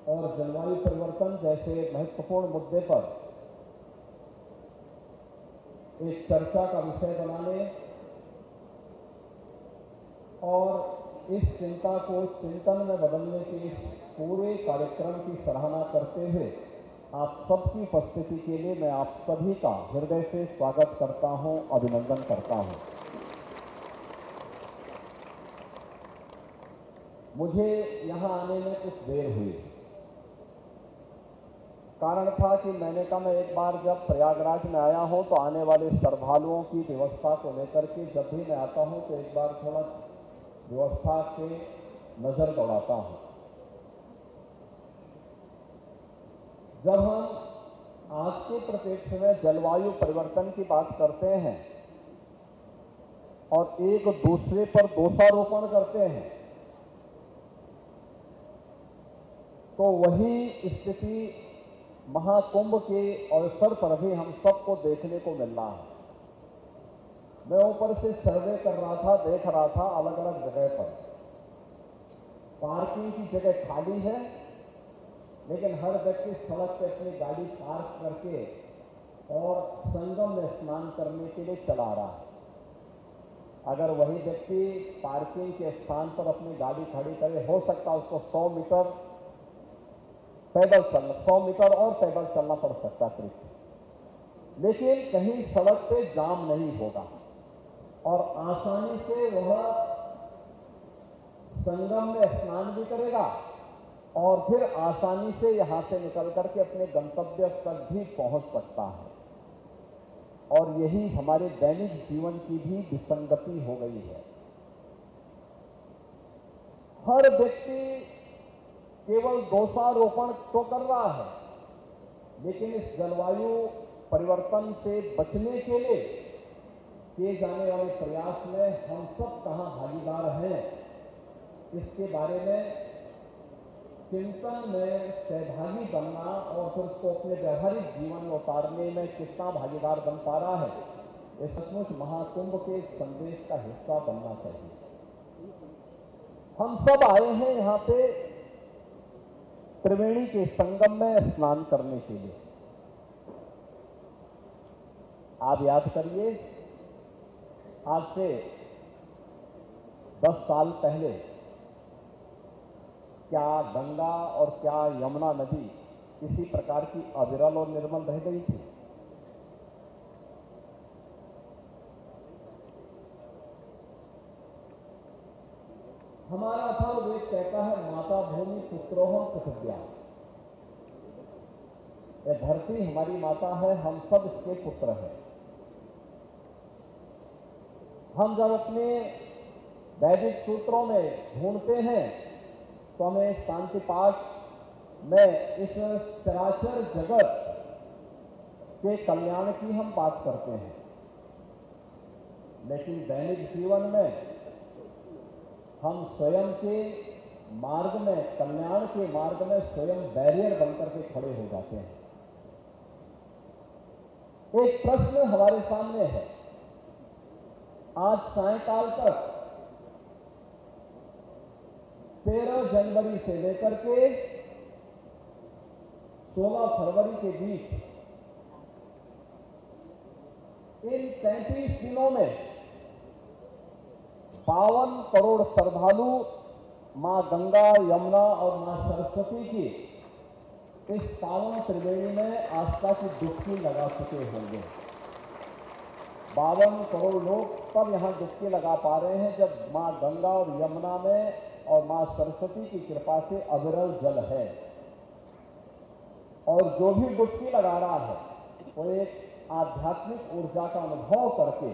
और जलवायु परिवर्तन जैसे महत्वपूर्ण मुद्दे पर एक चर्चा का विषय बनाने और इस चिंता को चिंतन में बदलने के इस पूरे कार्यक्रम की सराहना करते हुए आप सबकी उपस्थिति के लिए मैं आप सभी का हृदय से स्वागत करता हूं, अभिनंदन करता हूं। मुझे यहां आने में कुछ देर हुई। कारण था कि मैंने कहा मैं एक बार जब प्रयागराज में आया हूं तो आने वाले श्रद्धालुओं की व्यवस्था को लेकर के जब भी मैं आता हूं तो एक बार थोड़ा व्यवस्था के नजर दौड़ाता हूं। जब हम आज के परिप्रेक्ष्य में जलवायु परिवर्तन की बात करते हैं और एक दूसरे पर दोषारोपण करते हैं तो वही स्थिति महाकुंभ के अवसर पर भी हम सबको देखने को मिल रहा है। मैं ऊपर से सर्वे कर रहा था, देख रहा था अलग अलग जगह पर पार्किंग की जगह खाली है, लेकिन हर व्यक्ति सड़क पे अपनी गाड़ी पार्क करके और संगम में स्नान करने के लिए चला रहा है। अगर वही व्यक्ति पार्किंग के स्थान पर अपनी गाड़ी खड़ी करे, हो सकता है उसको 100 मीटर पैदल चलना, 100 मीटर और पैदल चलना पड़ सकता है, लेकिन कहीं सड़क पे जाम नहीं होगा और आसानी से वह संगम में स्नान भी करेगा और फिर आसानी से यहां से निकल करके अपने गंतव्य तक भी पहुंच सकता है। और यही हमारे दैनिक जीवन की भी विसंगति हो गई है। हर व्यक्ति केवल दोषारोपण तो कर रहा है, लेकिन इस जलवायु परिवर्तन से बचने के लिए किए जाने वाले प्रयास में हम सब कहां भागीदार हैं, इसके बारे में चिंतन में सहभागी बनना और फिर उसको अपने व्यवहारिक जीवन में उतारने में कितना भागीदार बन पा रहा है, ये सचमुच महाकुंभ के संदेश का हिस्सा बनना चाहिए। हम सब आए हैं यहां पे त्रिवेणी के संगम में स्नान करने के लिए। आप याद करिए, आज से 10 साल पहले क्या गंगा और क्या यमुना नदी किसी प्रकार की अविरल और निर्मल रह गई थी? हमारा अथर्ववेद कहता है माता भूमि पुत्रोहम पृथिव्या। यह धरती हमारी माता है, हम सब इसके पुत्र हैं। हम जब अपने वैदिक सूत्रों में ढूंढते हैं तो हमें शांति पाठ में इस चराचर जगत के कल्याण की हम बात करते हैं, लेकिन दैनिक जीवन में हम स्वयं के मार्ग में, कल्याण के मार्ग में स्वयं बैरियर बनकर के खड़े हो जाते हैं। एक प्रश्न हमारे सामने है। आज सायंकाल तक 13 जनवरी से लेकर के 16 फरवरी के बीच इन 33 दिनों में 52 करोड़ श्रद्धालु मां गंगा, यमुना और मां सरस्वती की इस पावन त्रिवेणी में आस्था की डुबकी लगा चुके होंगे। 52 करोड़ लोग तब यहां डुबकी लगा पा रहे हैं जब मां गंगा और यमुना में और मां सरस्वती की कृपा से अविरल जल है। और जो भी डुबकी लगा रहा है वो एक आध्यात्मिक ऊर्जा का अनुभव करके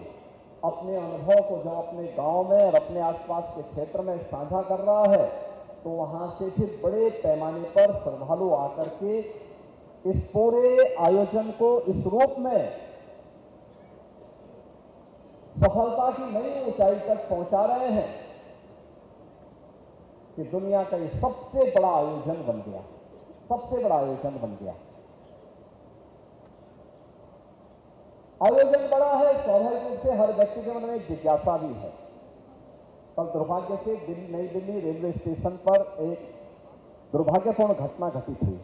अपने अनुभव को जब अपने गांव में और अपने आसपास के क्षेत्र में साझा कर रहा है तो वहां से फिर बड़े पैमाने पर श्रद्धालु आकर के इस पूरे आयोजन को इस रूप में सफलता की नई ऊंचाई तक पहुंचा रहे हैं कि दुनिया का ये सबसे बड़ा आयोजन बन गया, सबसे बड़ा आयोजन बन गया। आयोजन बड़ा है, स्वाभाविक रूप से हर व्यक्ति के मन में एक जिज्ञासा भी है। कल दुर्भाग्य से नई दिल्ली रेलवे स्टेशन पर एक दुर्भाग्यपूर्ण घटना घटित हुई।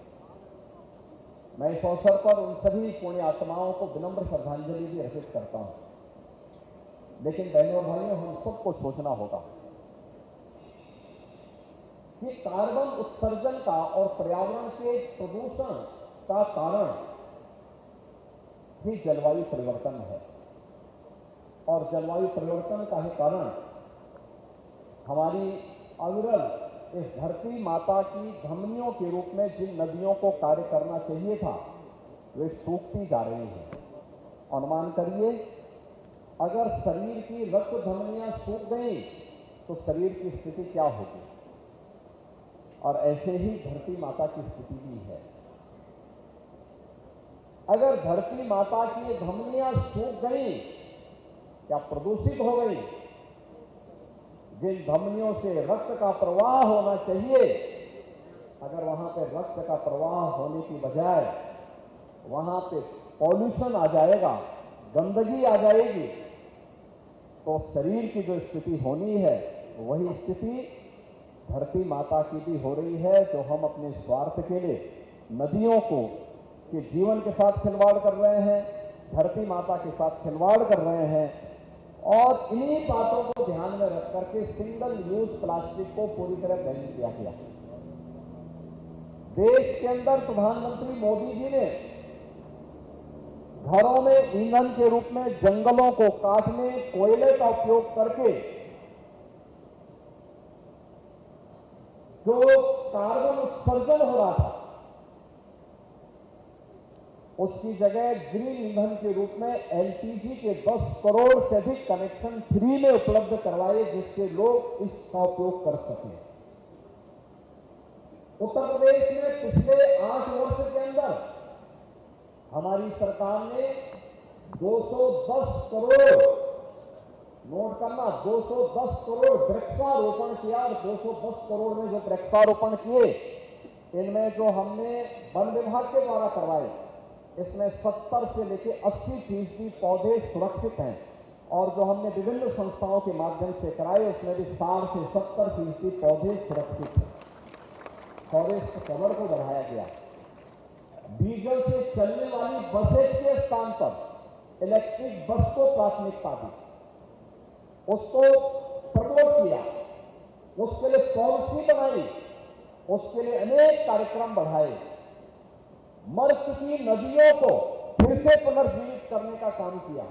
मैं इस अवसर पर उन सभी पुण्य आत्माओं को विनम्र श्रद्धांजलि भी अर्पित करता हूं। लेकिन बहनों और भाइयों, हम सबको सोचना होगा कि कार्बन उत्सर्जन का और पर्यावरण के प्रदूषण का कारण ही जलवायु परिवर्तन है। और जलवायु परिवर्तन का ही कारण हमारी अविरल इस धरती माता की धमनियों के रूप में जिन नदियों को कार्य करना चाहिए था, वे सूखती जा रही हैं। अनुमान करिए, अगर शरीर की रक्त धमनियां सूख गई तो शरीर की स्थिति क्या होगी। और ऐसे ही धरती माता की स्थिति भी है। अगर धरती माता की धमनियां सूख गई या प्रदूषित हो गई, जिन धमनियों से रक्त का प्रवाह होना चाहिए, अगर वहां पे रक्त का प्रवाह होने की बजाय वहां पे पॉल्यूशन आ जाएगा, गंदगी आ जाएगी, तो शरीर की जो स्थिति होनी है वही स्थिति धरती माता की भी हो रही है, जो हम अपने स्वार्थ के लिए नदियों को के जीवन के साथ खिलवाड़ कर रहे हैं, धरती माता के साथ खिलवाड़ कर रहे हैं। और इन्हीं बातों को ध्यान में रख करके सिंगल यूज प्लास्टिक को पूरी तरह बैन किया गया। देश के अंदर प्रधानमंत्री मोदी जी ने घरों में ईंधन के रूप में जंगलों को काटने, कोयले का उपयोग करके जो कार्बन उत्सर्जन हो रहा था, उसकी जगह ग्रीन ईंधन के रूप में एलपीजी के 10 करोड़ से अधिक कनेक्शन फ्री में उपलब्ध करवाए, जिससे लोग इसका उपयोग कर सकें। उत्तर प्रदेश में पिछले 8 वर्ष के अंदर हमारी सरकार ने 210 करोड़, नोट करना, 210 करोड़ वृक्षारोपण किया। और 210 करोड़ में जो वृक्षारोपण किए, इनमें जो हमने वन विभाग के द्वारा करवाए, इसमें 70 से लेकर 80% पौधे सुरक्षित हैं। और जो हमने विभिन्न संस्थाओं के माध्यम से कराए, उसमें भी 60 से 70% पौधे सुरक्षित हैं। फॉरेस्ट कवर को बढ़ाया गया। डीजल से चलने वाली बसेज के स्थान पर इलेक्ट्रिक बस को प्राथमिकता दी, उसको प्रमोट किया, उसके लिए पॉलिसी बनाई, उसके लिए अनेक कार्यक्रम बढ़ाए। मर चुकी नदियों को फिर से पुनर्जीवित करने का काम किया।